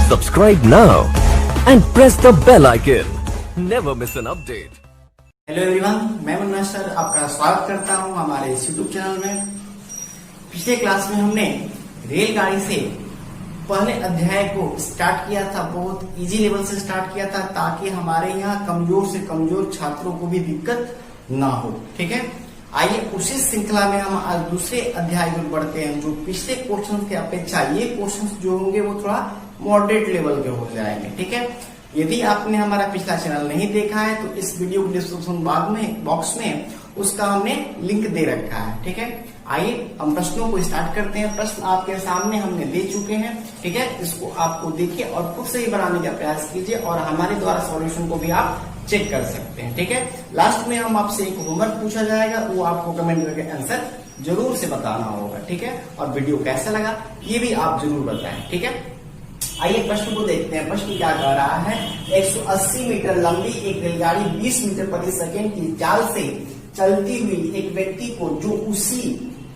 Subscribe now and press the bell icon. Never miss an update. Hello everyone, मैं Munna sir आपका स्वागत करता हूं हमारे इस यूट्यूब चैनल में। पिछले क्लास में हमने रेलगाड़ी से पहले अध्याय को स्टार्ट किया था, बहुत इजी लेवल से स्टार्ट किया था ताकि हमारे यहाँ कमजोर से कमजोर छात्रों को भी दिक्कत ना हो। ठीक है, आइए उसी श्रृंखला में हम आज दूसरे अध्याय में बढ़ते हैं। जो पिछले क्वेश्चन की अपेक्षा ये क्वेश्चन जो होंगे वो थोड़ा मॉडरेट लेवल के हो जाएंगे। ठीक है, यदि आपने हमारा पिछला चैनल नहीं देखा है तो इस वीडियो के डिस्क्रिप्शन बॉक्स में उसका हमने लिंक दे रखा है। ठीक है, आइए हम प्रश्नों को स्टार्ट करते हैं। प्रश्न आपके सामने हमने दे चुके हैं। ठीक है, इसको आपको देखिए और खुद से ही बनाने का प्रयास कीजिए और हमारे द्वारा सॉल्यूशन को भी आप चेक कर सकते हैं। ठीक है, लास्ट में हम आपसे एक होमवर्क पूछा जाएगा, वो आपको कमेंट करके आंसर जरूर से बताना होगा। ठीक है, और वीडियो कैसा लगा ये भी आप जरूर बताएं। ठीक है, आइए प्रश्न को देखते हैं। प्रश्न क्या कह रहा है, 180 मीटर लंबी एक रेलगाड़ी 20 मीटर प्रति सेकेंड की चाल से चलती हुई एक व्यक्ति को जो उसी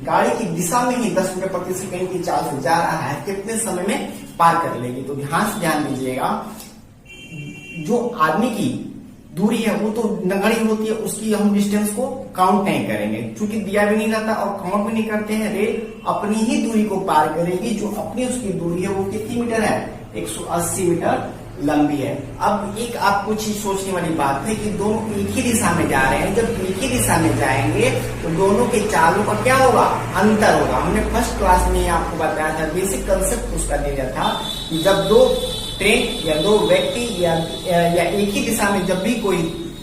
गाड़ी की दिशा में ही 10 मीटर प्रति सेकेंड की चाल से जा रहा है कितने समय में पार कर लेगी। तो ध्यान से ध्यान दीजिएगा, जो आदमी की दूरी है वो तो नगण्य होती है, उसकी हम डिस्टेंस को काउंट नहीं करेंगे क्योंकि दिया भी नहीं रहता और काउंट भी नहीं करते हैं। रेल अपनी ही दूरी को पार करेगी, जो अपनी उसकी दूरी है वो कितनी मीटर है, 180 मीटर लंबी है। अब एक आपको चीज सोचने वाली बात है कि दोनों एक ही दिशा में जा रहे हैं। जब एक ही दिशा में जाएंगे तो दोनों के चालों का क्या होगा, अंतर होगा। हमने फर्स्ट क्लास में आपको बताया था, बेसिक कंसेप्ट उसका दिया था कि जब दो ट्रेन या दो व्यक्ति या एक ही दिशा में जब भी कोई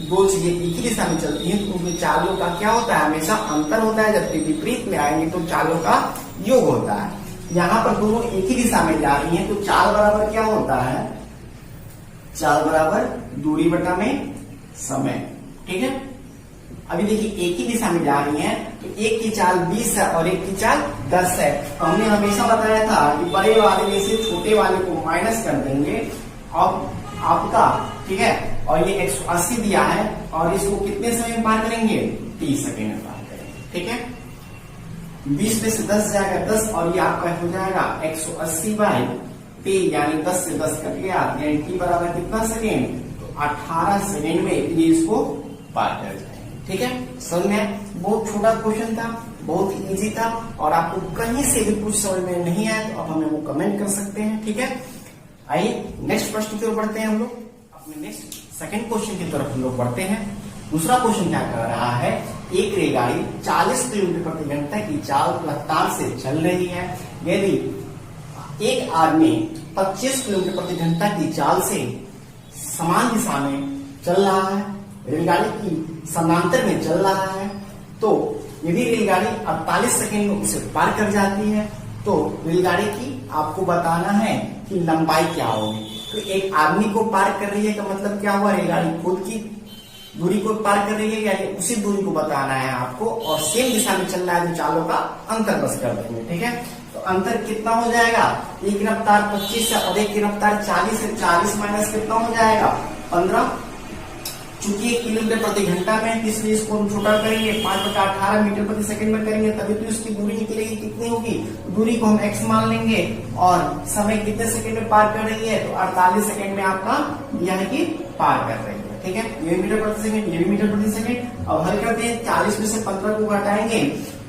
दो चीजें एक ही दिशा में चलती हैं तो उनके चालों का क्या होता है, हमेशा अंतर होता है। जबकि विपरीत में आएंगे तो चालों का योग होता है। यहाँ पर दोनों एक ही दिशा में जा रही हैं तो चाल बराबर क्या होता है, चाल बराबर दूरी बटा में समय। ठीक है, अभी देखिए एक ही दिशा में जा रही हैं तो एक की चाल 20 है और एक की चाल 10 है। तो हमने हमेशा बताया था कि बड़े वाले में से छोटे वाले को माइनस कर देंगे और आपका, ठीक है, और ये 180 दिया है और इसको कितने समय में पार करेंगे, 30 सेकेंड में पार करेंगे। ठीक है, 20 में से 10 जाएगा 10 और ये आपका हो जाएगा 180 बाई टी, यानी 10 से 10 कट गया, यानी टी बराबर कितना सेकेंड, तो 18 सेकेंड में ये इसको पार कर जाएंगे। ठीक है, समझ में, बहुत छोटा क्वेश्चन था, बहुत ही इजी था और आपको कहीं से भी कुछ समझ में नहीं आया तो आप हमें वो कमेंट कर सकते हैं। ठीक है, आइए नेक्स्ट प्रश्न की ओर बढ़ते हैं। हम लोग अपने नेक्स्ट सेकंड क्वेश्चन की तरफ हम लोग बढ़ते हैं। दूसरा क्वेश्चन क्या कर रहा है, एक रेलगाड़ी 40 किलोमीटर प्रति घंटा की चाल रफ्तार से चल रही है। यदि एक आदमी 25 किलोमीटर प्रति घंटा की चाल से समान दिशा में चल रहा है, रेलगाड़ी की समांतर में चल रहा है, तो यदि रेलगाड़ी 48 सेकेंड में उसे पार कर जाती है तो रेलगाड़ी की आपको बताना है कि लंबाई क्या होगी। तो एक आदमी को पार कर रही है का मतलब क्या हुआ, रेलगाड़ी खुद की दूरी को पार कर रही है, यानी उसी दूरी को बताना है आपको और सेम दिशा में चल रहा है, जो चालों का अंतर बस कर देंगे। ठीक है, तो अंतर कितना हो जाएगा, एक की रफ्तार 25 है और एक की रफ्तार 40 है, 40 माइनस कितना हो जाएगा, 15। चूंकि 1 किलोमीटर प्रति घंटा में, इसलिए इसको हम छोटा करेंगे, 5/18 मीटर प्रति सेकंड में करेंगे, तभी तो इसकी दूरी निकलेगी। कितनी होगी, दूरी को हम x मान लेंगे और समय कितने सेकंड में पार कर रही है, तो 48 सेकंड में आपका यह की पार कर रही है। ठीक है, ये मीटर प्रति सेकंड, ये भी मीटर प्रति सेकंड। अब हल करते हैं, 40 में से 15 को घटाएंगे,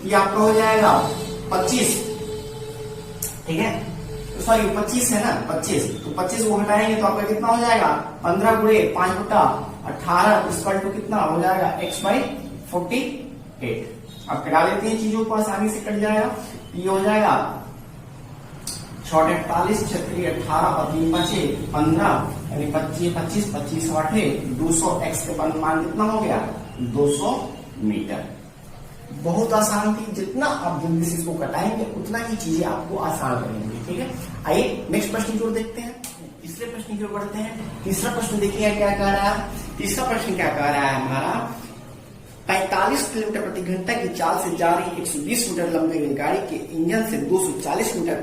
ये आपका हो जाएगा 25। ठीक है, सॉरी 25 है ना, 25, तो 25 को घटाएंगे तो आपका कितना हो जाएगा, 15 गुणे 5/18 इसका टू कितना हो जाएगा, x/48। अब कटा लेते हैं चीजों को, आसानी से कट जाएगा। ये हो जाएगा 48, 18 और 3 5 15, यानी 25 25 8 200, x के मान कितना हो गया, 200 मीटर। बहुत आसान थी, जितना आप जल्दी से इसको कटाएंगे उतना ही चीजें आपको आसान रहेंगी। ठीक है, आइए नेक्स्ट प्रश्न की ओर देखते हैं। तीसरे प्रश्न की ओर बढ़ते हैं। तीसरा प्रश्न देखिए क्या कह रहा है। तीसरा प्रश्न क्या कह रहा है हमारा, 45 किलोमीटर प्रति घंटा की चाल से जा रही 120 मीटर लंबी रेलगाड़ी के इंजन से 240 मीटर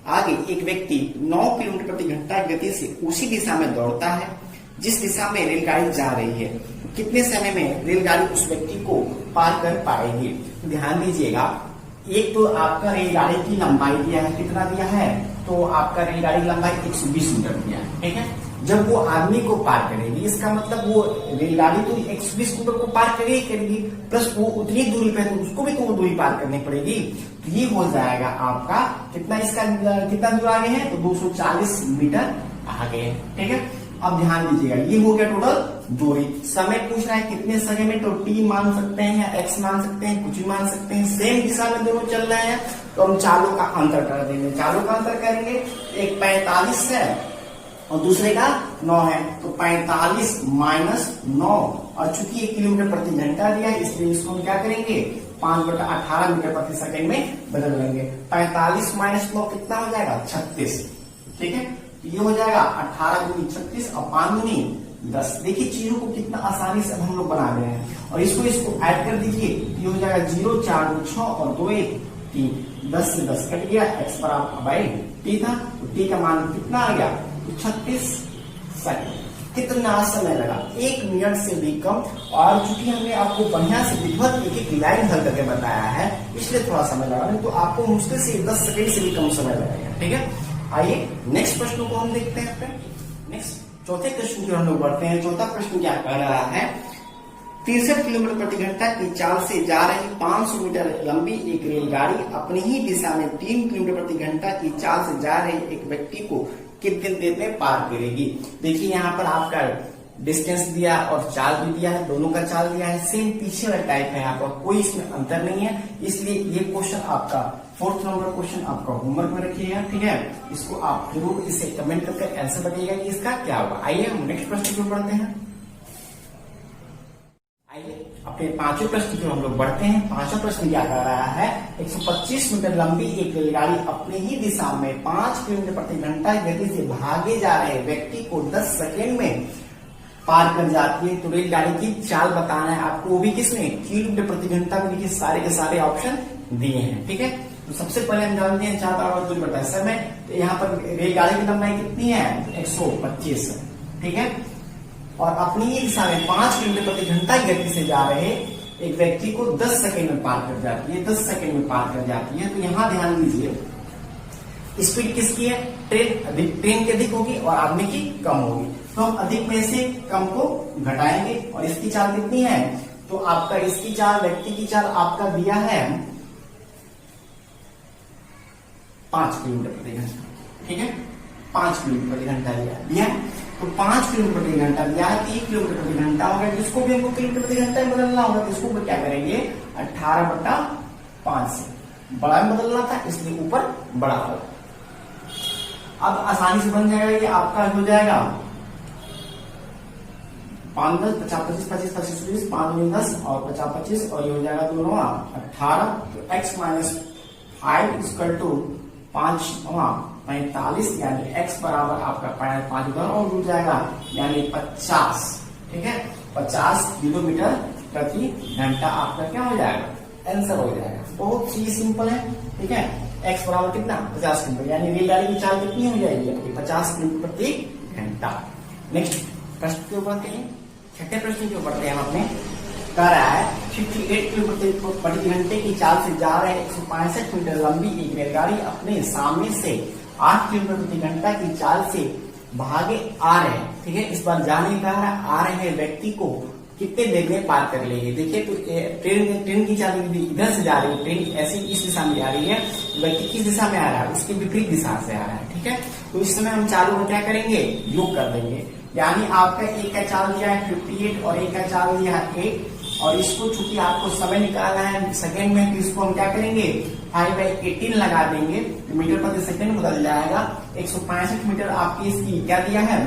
आगे एक व्यक्ति 9 किलोमीटर प्रति घंटा गति से उसी दिशा में दौड़ता है जिस दिशा में रेलगाड़ी जा रही है। कितने समय में रेलगाड़ी उस व्यक्ति को पार कर पाएगी। ध्यान दीजिएगा, एक तो आपका रेलगाड़ी की लंबाई दिया है, कितना दिया है तो आपका रेलगाड़ी की लंबाई 120 मीटर दिया है, ठीक है। जब वो आदमी को पार करेगी, इसका मतलब वो रेलगाड़ी तो 120 मीटर को पार करेगी प्लस वो उतनी दूरी पे तो उसको भी तो वो दूरी पार करनी पड़ेगी। तो ये हो जाएगा आपका कितना, इसका कितना दूर आगे है, तो 240 मीटर आगे है, ठीक है। अब ध्यान दीजिएगा, ये हो गया टोटल दूरी। समय पूछ रहा है कितने समय में, तो टी मान सकते हैं या एक्स मान सकते हैं, कुछ भी मान सकते हैं। सेम दिशा में दोनों चल रहे हैं तो हम चालों का अंतर कर देंगे। चालों का अंतर करेंगे, एक 45 है और दूसरे का 9 है, तो 45 माइनस 9, और चूंकि 1 किलोमीटर प्रति घंटा दिया है इसलिए इसको हम क्या करेंगे 5/18 मीटर प्रति सेकंड में बदल लेंगे। 45 माइनस 9 कितना हो जाएगा 36, ठीक है। ये हो जाएगा 18 दूनी 36 और 5 दूनी 10। देखिए चीजों को कितना आसानी से हम लोग बना रहे हैं। और इसको ऐड कर दीजिए, ये हो जाएगा 0 4 2 6 और 2 1 3, 10 से 10 कट गया, एक्स बराबर बाई टी था, तो टी का मान कितना आ गया, तो 36 सेकंड। कितना समय लगा, 1 मिनट से भी कम। और चूंकि हमने आपको बढ़िया से विधिवत एक लाइन हल करके बताया है इसलिए थोड़ा समय लगा, नहीं तो आपको मुश्किल से 10 सेकंड से भी कम समय लगेगा, ठीक है। आइए नेक्स्ट प्रश्न को हम देखते हैं। नेक्स्ट चौथे प्रश्न की हम लोग बढ़ते हैं। चौथा प्रश्न क्या कह रहा है, 63 किलोमीटर प्रति घंटा की चाल से जा रही 500 मीटर लंबी एक रेलगाड़ी अपनी ही दिशा में 3 किलोमीटर प्रति घंटा की चाल से जा रहे एक व्यक्ति को कितने देर में पार करेगी। देखिए यहाँ पर आपका डिस्टेंस दिया और चाल भी दिया है, दोनों का चाल दिया है, सेम पीछे वाला टाइप है, यहाँ पर कोई इसमें अंतर नहीं है। इसलिए ये क्वेश्चन आपका 4th नंबर क्वेश्चन आपका होमवर्क में रखिएगा, ठीक है। इसको आप जरूर इसे कमेंट करके आंसर बताइएगा कि इसका क्या होगा। आइए हम नेक्स्ट प्रश्न की ओर बढ़ते हैं। आइए अपने 5वें प्रश्न की ओर हम लोग बढ़ते हैं। 5वां प्रश्न क्या कर रहा है, 125 मीटर लंबी एक रेलगाड़ी अपनी ही दिशा में 5 किलोमीटर प्रति घंटा गति से भागे जा रहे व्यक्ति को 10 सेकेंड में पार कर जाती है। तो रेलगाड़ी की चाल बताना है आपको, वो भी किसमें, किलोमीटर प्रति घंटा में। देखिए सारे के सारे ऑप्शन दिए हैं, ठीक है। तो सबसे पहले हम जानते हैं चाल बराबर दूरी बटा समय। तो यहाँ पर रेलगाड़ी की लंबाई कितनी है, 125, ठीक है। और अपनी ही दिशा में 5 किलोमीटर प्रति घंटा की गति से जा रहे एक व्यक्ति को 10 सेकंड में पार कर जाती है, 10 सेकंड में पार कर जाती है। तो यहाँ ध्यान दीजिए, स्पीड किसकी है, ट्रेन की अधिक होगी और आदमी की कम होगी। तो हम अधिक में से कम को घटाएंगे। और इसकी चाल कितनी है, तो आपका इसकी चाल, व्यक्ति की चाल आपका दिया है 5 किलोमीटर प्रति घंटा, ठीक है। 5 किलोमीटर प्रति घंटा दिया है, तो 5 किलोमीटर प्रति घंटा दिया है, 3 किलोमीटर प्रति घंटा होगा, जिसको भी हमको किलोमीटर प्रति घंटा में बदलना होगा। तो इसको क्या करेंगे 18/5 से बड़ा में बदलना था इसलिए ऊपर बड़ा होगा। अब आसानी से बन जाएगा, ये आपका हो जाएगा 5 10 50 25 25 25 20 5 10 और 50 25 और ये हो जाएगा 2 9 18। तो x माइनस 5 इक्वल टू 5 9 45, यानी x बराबर आपका 5 और जुड़ जाएगा यानी 50, ठीक है। 50 किलोमीटर प्रति घंटा आपका क्या हो जाएगा, आंसर हो जाएगा। बहुत ही सिंपल है, ठीक है। x बराबर कितना 50 किलोमीटर, यानी रेलगाड़ी की चाल कितनी हो जाएगी आपकी 50 किलोमीटर प्रति घंटा। नेक्स्ट प्रश्न के ऊपर हैं, छठे प्रश्न के ऊपर हम अपने कह रहा है 58 किलोमीटर प्रति घंटे की चाल से जा रहे 165 मीटर लंबी एक रेलगाड़ी अपने सामने से 8 किलोमीटर प्रति घंटा की चाल से भागे आ रहे हैं, ठीक है। इस बार जाने का आ रहे व्यक्ति को कितने देर में पार कर लेंगे। देखिए तो ट्रेन की चाल इधर से जा रही है, ट्रेन ऐसी इस दिशा में जा रही है, व्यक्ति किस दिशा में आ रहा है, उसके विपरीत दिशा से आ रहा है, ठीक है। तो इस समय हम चालों को क्या करेंगे, योग कर देंगे। यानी आपका एक का चाल दिया है 58 और एक का चाल दिया है 8, और इसको चूंकि आपको समय निकालना है सेकंड में, तो इसको हम क्या करेंगे 5/18 लगा देंगे, तो मीटर प्रति सेकंड बदल जाएगा। 165 मीटर आपकी इसकी क्या दिया है,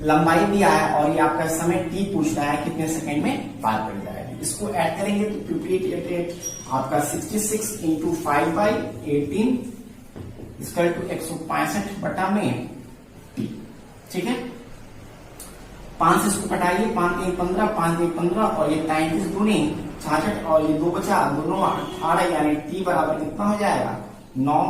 लंबाई दिया है, और ये आपका समय t पूछ रहा है कितने सेकंड में पार कर जाएगा। इसको ऐड करेंगे तो 58 आपका 66 इंटू 5/18 इक्वल टू 165 बटा में t, ठीक है। 5 से इसको कटाइए, 5 1 15 5 1 15 और ये 33 दूनी 66 और ये 2 बचा, दोनों 18, यानी t बराबर कितना हो जाएगा 9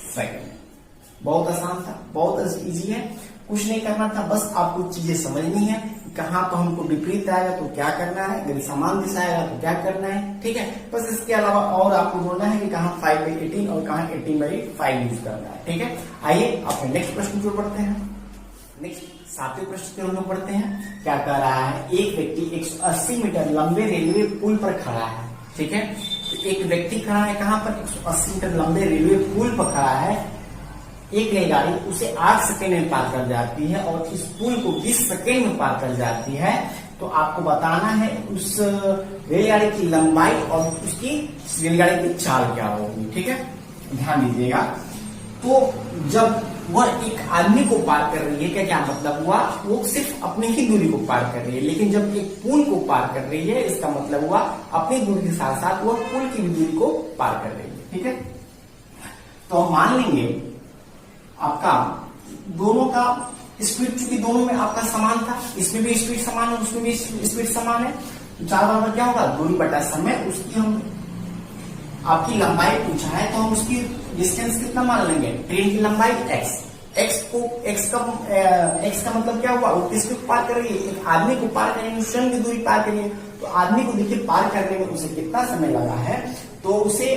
सेकंड। बहुत आसान था, बहुत इजी है, कुछ नहीं करना था, बस आपको चीजें समझनी है। कहाँ तो हमको विपरीत आएगा तो क्या करना है, यदि समान दिशा आएगा तो क्या करना है। ठीक है, बस इसके अलावा और आपको बोलना है कि कहाँ 5/18 और कहाँ 18/5 यूज करना है। ठीक है, आइए अपने नेक्स्ट प्रश्न की ओर बढ़ते हैं। नेक्स्ट 7वें प्रश्न की ओर हम लोग बढ़ते हैं। क्या कह रहा है, एक व्यक्ति 180 मीटर लंबे रेलवे पुल पर खड़ा है। ठीक है, तो एक व्यक्ति खड़ा है कहाँ पर, 180 मीटर लंबे रेलवे पुल पर खड़ा है। एक रेलगाड़ी उसे 8 सेकेंड में पार कर जाती है और इस पुल को 20 सेकेंड में पार कर जाती है। तो आपको बताना है उस रेलगाड़ी की लंबाई और उसकी रेलगाड़ी की चाल क्या होगी। ठीक है, ध्यान दीजिएगा। तो जब वह एक आदमी को पार कर रही है, क्या मतलब हुआ, वो सिर्फ अपनी ही दूरी को पार कर रही है। लेकिन जब एक पुल को पार कर रही है, इसका मतलब हुआ अपनी दूरी के साथ साथ वह पुल की दूरी को पार कर रही है। ठीक है, तो मान लेंगे आपका दोनों का स्पीड, चूंकि दोनों में आपका समान था, इसमें भी स्पीड समान है, उसमें भी स्पीड समान है, तो 4 बराबर क्या होगा, दूरी बटा समय। उसकी हम आपकी लंबाई पूछा है तो हम उसकी डिस्टेंस कितना मान लेंगे, ट्रेन की लंबाई x का मतलब क्या हुआ, वो किसको पार कर रही है, एक आदमी को पार करेंगे, स्वयं की दूरी पार करेंगे। तो आदमी को देखिए पार करने में उसे कितना समय लगा है, तो उसे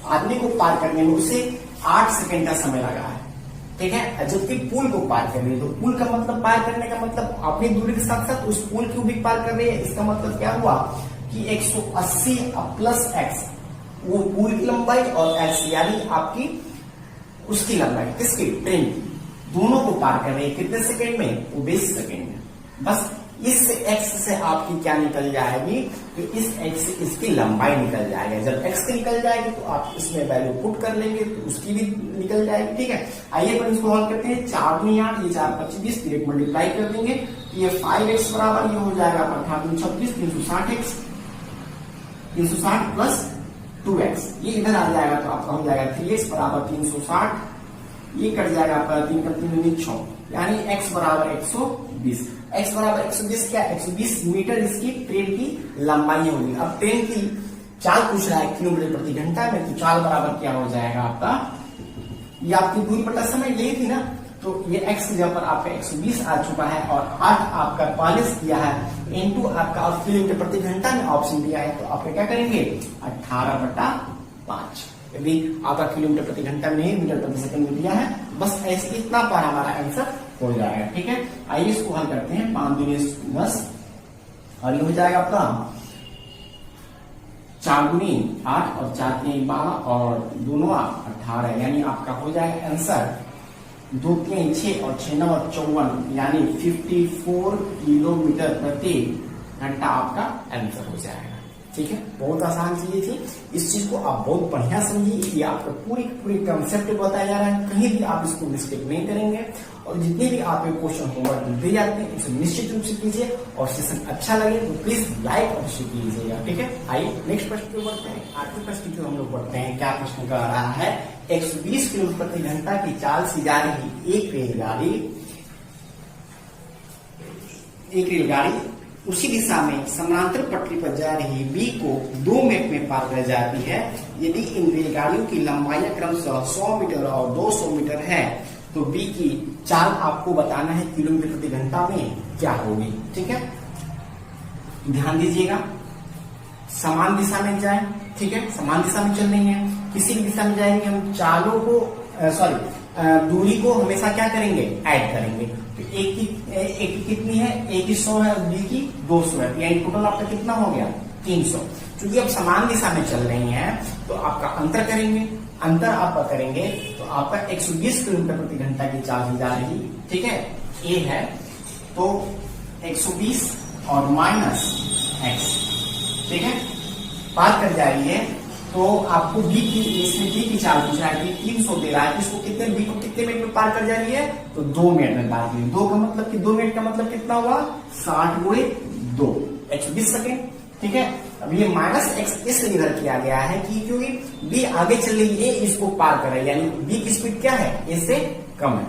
आदमी को पार करने में उसे 8 सेकेंड का समय लगा है। ठीक है, जबकि पुल को पार कर रही है, तो पुल का मतलब पार करने का मतलब अपनी दूरी के साथ साथ उस पुल को भी पार कर रही है। इसका मतलब क्या हुआ कि 180 प्लस x, वो पुल की लंबाई, और x यानी आपकी उसकी लंबाई, किसकी, ट्रेन की, दोनों को पार कर रही है। कितने सेकेंड में, वो 20 सेकेंड में। बस इस x से आपकी क्या निकल जाएगी, तो इस x से इसकी लंबाई निकल जाएगी। जब x की निकल जाएगी तो आप इसमें वैल्यू पुट कर लेंगे तो उसकी भी निकल जाएगी। ठीक है, आइए अपन इसको हल करते हैं। 4 दूनी 8, ये 4 25, 20, फिर मल्टीप्लाई कर देंगे, ये 5x बराबर ये हो जाएगा 18 26, 360x, 360 प्लस 2x, ये इधर आ जाएगा तो आपका हो जाएगा 3x बराबर 360, ये कट जाएगा आपका 3 का 3 6, यानी x बराबर 120। x बराबर 120 क्या, 120 मीटर इसकी ट्रेन की लंबाई होगी। अब ट्रेन की चाल पूछ रहा है किलोमीटर प्रति घंटा में, तो चाल बराबर क्या हो जाएगा आपका, ये आपकी दूरी बटा समय यही थी ना, तो ये x की जगह पर आपका 120 आ चुका है, और 8 आपका 40 दिया है, इनटू आपका और किलोमीटर प्रति घंटा में ऑप्शन दिया है, तो आप क्या करेंगे 18/5। यदि आपका किलोमीटर प्रति घंटा में नहीं, मीटर प्रति सेकंड में दिया है, बस ऐसे इतना पर हमारा आंसर हो जाएगा। ठीक है, आइए इसको हल करते हैं। 5 दूनी 10 और ये हो जाएगा आपका 4 दूनी 8 और 4 3 12 और 2 9 18, यानी आपका हो जाएगा आंसर 2 3 6 और 6 9 54, यानी 54 किलोमीटर प्रति घंटा आपका आंसर हो जाएगा। ठीक है, बहुत आसान चीज थी, इस चीज को आप बहुत बढ़िया समझिए। ये आपको पूरी कंसेप्ट बताया जा रहा है, कहीं भी आप इसको मिस्टेक नहीं करेंगे। और जितने भी आप क्वेश्चन होमवर्क दे जाते हैं उसे निश्चित रूप से कीजिए, और सेशन अच्छा लगे तो प्लीज लाइक और शेयर कीजिएगा। ठीक है, आइए नेक्स्ट प्रश्न की ओर बढ़ते हैं। 8वें प्रश्न की ओर हम लोग बढ़ते हैं। क्या प्रश्न कर रहा है, 120 किलोमीटर प्रति घंटा की चाल से जा रही एक रेलगाड़ी उसी दिशा में समानांतर पटरी पर जा रही बी को 2 मिनट में पार कर जाती है। यदि इन रेलगाड़ियों की लंबाई क्रमशः 100 मीटर और 200 मीटर है, तो बी की चाल आपको बताना है किलोमीटर प्रति घंटा में क्या होगी। ठीक है, ध्यान दीजिएगा, समान दिशा में जाए। ठीक है, समान दिशा में चल रही है, किसी भी दिशा में जाएंगे हम चालों को दूरी को हमेशा क्या करेंगे, ऐड करेंगे। तो एक की कितनी है, ए की 100 है और बी की 200 है, यानी टोटल आपका कितना हो गया 300। क्योंकि अब समान दिशा में चल रही हैं तो आपका अंतर करेंगे, अंतर आपका करेंगे तो आपका 120 किलोमीटर प्रति घंटा की चाल से जा रही। ठीक है, ए है तो 120 और माइनस x, ठीक है, पार कर जा रही है। तो आपको बी की, इसमें बी की चाल पूछा है, 300 दे रहा है, इसको कितने, बी को कितने मिनट में पार कर जा रही है, तो 2 मिनट में पार कर रही है। 2 का मतलब कि 2 मिनट का मतलब कितना हुआ, 60 × 2 120 सेकेंड। ठीक है, अब ये माइनस x इसलिए इधर किया गया है कि क्योंकि बी आगे चल रही है, इसको पार कर रही है, यानी बी की स्पीड क्या है, ए से कम है।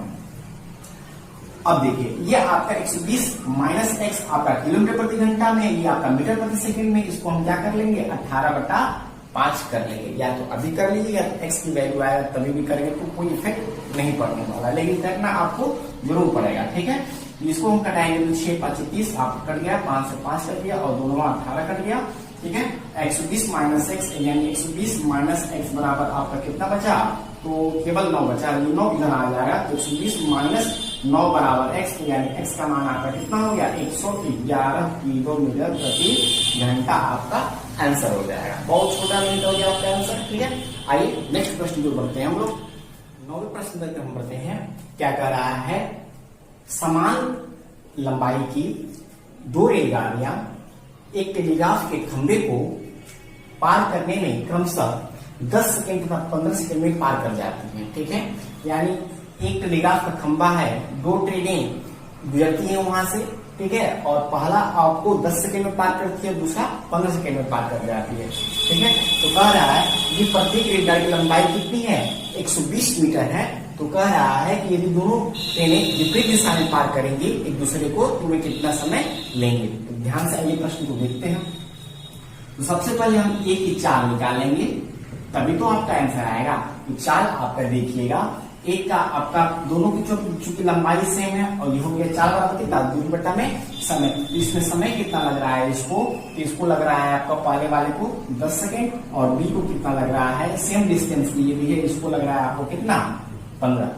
अब देखिए, ये आपका 120 माइनस x आपका किलोमीटर प्रति घंटा में, ये आपका मीटर प्रति सेकंड में, इसको हम क्या कर लेंगे 18/5 कर लेंगे। या तो अभी कर लीजिए, या x की वैल्यू आएगा तभी भी करेंगे, तो कोई इफेक्ट नहीं पड़ने वाला, लेकिन करना आपको जरूर पड़ेगा। ठीक है, इसको हम कटाएंगे तो 6 5 30 आपका कट गया, 5 से 5 कट गया और दोनों 18 कट गया। ठीक है, 120 माइनस एक्स यानी 120 माइनस एक्स बराबर आपका कितना बचा, तो केवल 9 बचा। ये 9 इधर आ जाएगा तो 120 माइनस 9 बराबर एक्स, यानी एक्स का मान आपका कितना हो गया 111 किलोमीटर प्रति घंटा आपका आंसर हो जाएगा। बहुत छोटा मिनट हो गया आपका आंसर। ठीक है, आइए नेक्स्ट प्रश्न जो बढ़ते हैं हम लोग 9वें प्रश्न तक हम बढ़ते हैं। क्या कर रहा है, समान लंबाई की 2 रेलगाड़ियां एक टेलीग्राफ के खंभे को पार करने में क्रमशः 10 सेकेंड तथा 15 सेकेंड में पार कर जाती हैं। ठीक है, यानी एक टेलीग्राफ का खंभा है, 2 ट्रेनें गुजरती हैं वहां से। ठीक है, और पहला आपको 10 सेकेंड में पार करती है, दूसरा 15 सेकेंड में पार कर जाती है। ठीक है, तो कह रहा है कि प्रत्येक रेलगाड़ी की लंबाई कितनी है, 120 मीटर है। तो कह रहा है कि यदि दोनों ट्रेनें विपरीत दिशा में पार करेंगी एक दूसरे को तो वे कितना समय लेंगे। तो ध्यान से आइए प्रश्न को देखते हैं। तो सबसे पहले हम एक की चाल निकालेंगे, तभी तो आपका आंसर आएगा। तो चाल आपका देखिएगा, एक का आपका दोनों की चूंकि लंबाई सेम है और ये हो गया 4 बराबर कितना, दूरी बटा में समय। इसमें समय कितना लग रहा है इसको लग रहा है आपका पहले वाले को 10 सेकेंड और बी को कितना लग रहा है, सेम डिस्टेंस लिए भी है, इसको लग रहा है आपको कितना 15।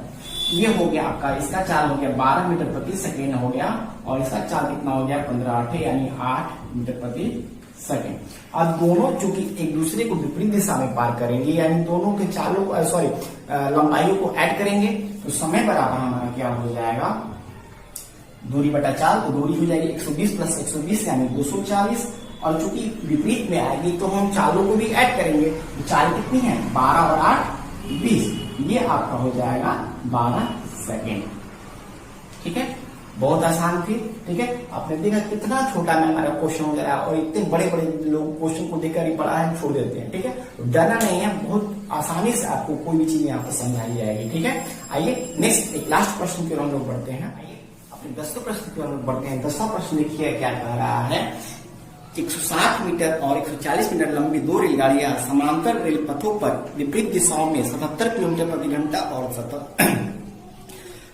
ये हो गया आपका, इसका चाल हो गया 12 मीटर प्रति सेकेंड हो गया और इसका चाल कितना हो गया 15 यानी 8 मीटर प्रति सेकेंड। अब दोनों चूंकि एक दूसरे को विपरीत दिशा में पार करेंगे यानी दोनों के चालों लंबाइयों को ऐड करेंगे तो समय बराबर हमारा क्या हो जाएगा, दूरी बटा चाल। तो दूरी हो जाएगी 120 प्लस 120 यानी 240 और चूंकि विपरीत में आएगी तो हम चालों को भी ऐड करेंगे। तो चाल कितनी है 12 और 8 20, ये आपका हो जाएगा 12 सेकेंड। ठीक है, बहुत आसान थी। ठीक है, आपने देखा कितना छोटा में हमारा क्वेश्चन हो गया और इतने बड़े बड़े लोग क्वेश्चन को देखकर ही पढ़ा है छोड़ देते हैं। ठीक है, तो डरना नहीं है, बहुत आसानी से आपको कोई भी चीज यहाँ पर समझाई जाएगी। ठीक है, आइए नेक्स्ट एक लास्ट प्रश्न की ओर हम लोग बढ़ते हैं। आइए अपने 10वें प्रश्न की ओर हम लोग बढ़ते हैं। 10वां प्रश्न देखिए क्या कह रहा है, 160 मीटर और 140 मीटर लंबी 2 रेलगाड़ियां समांतर रेल पथों पर विपरीत दिशाओं में 77 किलोमीटर प्रति घंटा और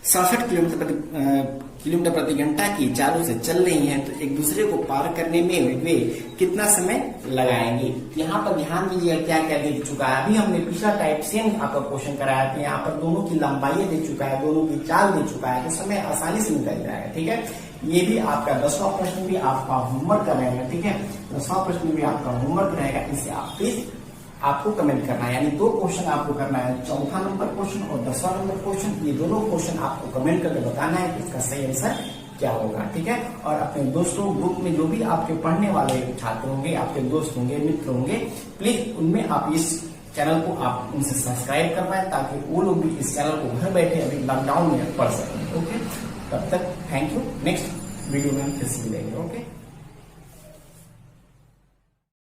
67 किलोमीटर प्रति घंटा की चालों से चल रही हैं, तो एक दूसरे को पार करने में वे कितना समय लगाएंगे। यहाँ पर ध्यान दीजिए क्या क्या दे चुका है। अभी हमने पिछला टाइप सेम आपका क्वेश्चन कराया था, यहाँ पर दोनों की लंबाई दे चुका है, दोनों की चाल दे चुका है, तो समय आसानी से निकल जाएगा। ठीक है, ये भी आपका 10वां प्रश्न भी आपका होमवर्क रहेगा। ठीक है, 10वां प्रश्न भी आपका होमवर्क रहेगा, इसे आप प्लीज आपको कमेंट करना है, यानी 2 क्वेश्चन आपको करना है, 4था नंबर क्वेश्चन और 10वां नंबर क्वेश्चन। ये दोनों क्वेश्चन आपको कमेंट करके बताना है कि इसका सही आंसर क्या होगा। ठीक है, और अपने दोस्तों ग्रुप में जो भी आपके पढ़ने वाले छात्र होंगे, आपके दोस्त होंगे, मित्र होंगे, प्लीज उनमें आप इस चैनल को आप उनसे सब्सक्राइब करवाएं ताकि वो लोग भी इस चैनल को घर बैठे अभी लॉकडाउन में पढ़ सकें। ओके, तब तक थैंक यू। नेक्स्ट वीडियो में हम फिर से मिलेंगे। ओके।